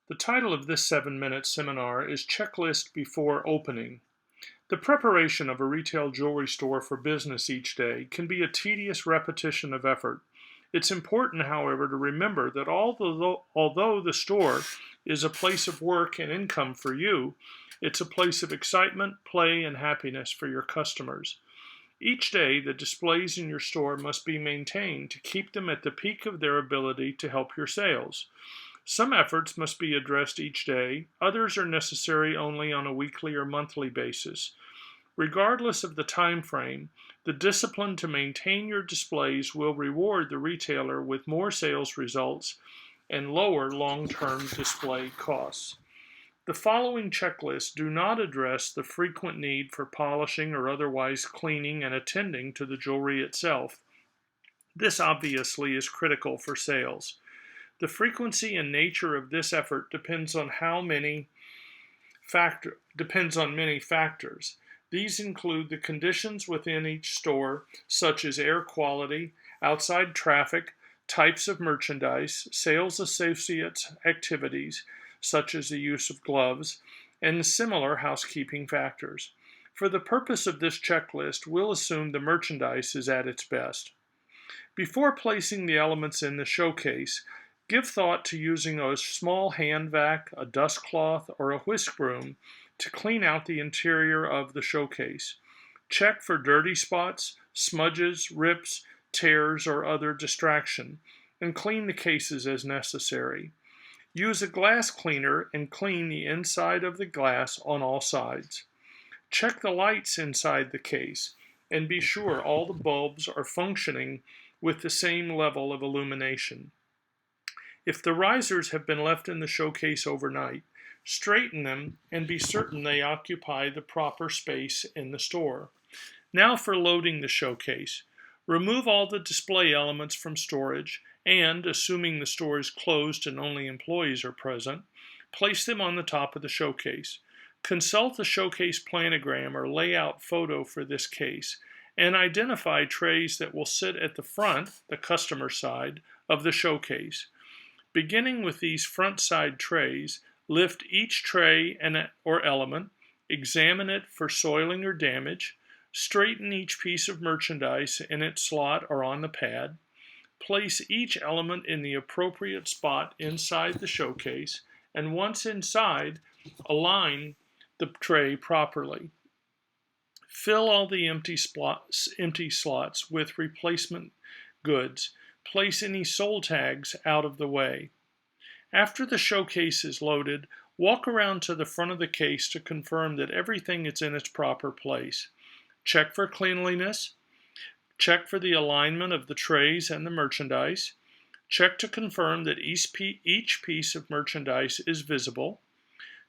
The title of this 7-minute seminar is Checklist Before Opening. The preparation of a retail jewelry store for business each day can be a tedious repetition of effort. It's important, however, to remember that although the store is a place of work and income for you, it's a place of excitement, play, and happiness for your customers. Each day, the displays in your store must be maintained to keep them at the peak of their ability to help your sales. Some efforts must be addressed each day, others are necessary only on a weekly or monthly basis. Regardless of the time frame, the discipline to maintain your displays will reward the retailer with more sales results and lower long-term display costs. The following checklists do not address the frequent need for polishing or otherwise cleaning and attending to the jewelry itself. This obviously is critical for sales. The frequency and nature of this effort depends on many factors. These include the conditions within each store, such as air quality, outside traffic, types of merchandise, sales associates' activities, such as the use of gloves, and similar housekeeping factors. For the purpose of this checklist, we'll assume the merchandise is at its best. Before placing the elements in the showcase, give thought to using a small hand vac, a dust cloth, or a whisk broom to clean out the interior of the showcase. Check for dirty spots, smudges, rips, tears, or other distraction, and clean the cases as necessary. Use a glass cleaner and clean the inside of the glass on all sides. Check the lights inside the case and be sure all the bulbs are functioning with the same level of illumination. If the risers have been left in the showcase overnight, straighten them and be certain they occupy the proper space in the store. Now for loading the showcase. Remove all the display elements from storage and, assuming the store is closed and only employees are present, place them on the top of the showcase. Consult the showcase planogram or layout photo for this case and identify trays that will sit at the front, the customer side, of the showcase. Beginning with these front side trays, lift each tray or element, examine it for soiling or damage, straighten each piece of merchandise in its slot or on the pad, place each element in the appropriate spot inside the showcase, and once inside, align the tray properly. Fill all the empty slots with replacement goods. Place any sold tags out of the way. After the showcase is loaded, walk around to the front of the case to confirm that everything is in its proper place. Check for cleanliness. Check for the alignment of the trays and the merchandise. Check to confirm that each piece of merchandise is visible.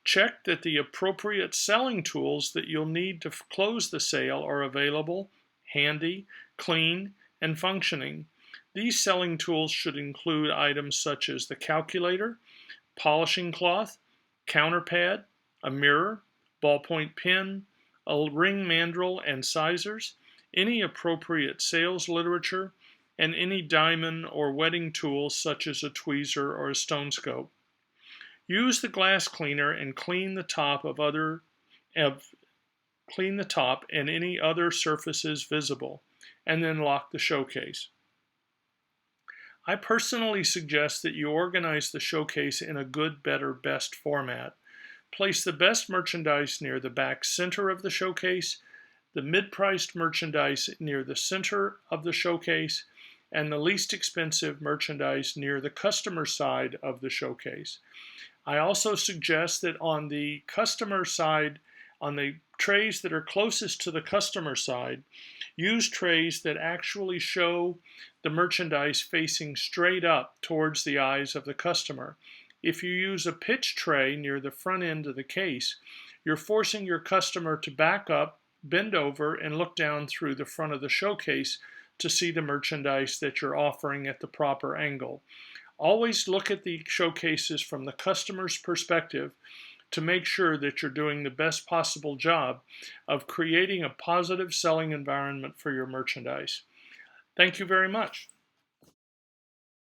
Check that the appropriate selling tools that you'll need to close the sale are available, handy, clean, and functioning. These selling tools should include items such as the calculator, polishing cloth, counter pad, a mirror, ballpoint pen, a ring mandrel and sizers, any appropriate sales literature, and any diamond or wetting tools such as a tweezer or a stone scope. Use the glass cleaner and clean the top and any other surfaces visible, and then lock the showcase. I personally suggest that you organize the showcase in a good, better, best format. Place the best merchandise near the back center of the showcase, the mid-priced merchandise near the center of the showcase, and the least expensive merchandise near the customer side of the showcase. I also suggest that on the customer side, on the trays that are closest to the customer side, use trays that actually show the merchandise facing straight up towards the eyes of the customer. If you use a pitch tray near the front end of the case, you're forcing your customer to back up, bend over, and look down through the front of the showcase to see the merchandise that you're offering at the proper angle. Always look at the showcases from the customer's perspective to make sure that you're doing the best possible job of creating a positive selling environment for your merchandise. Thank you very much.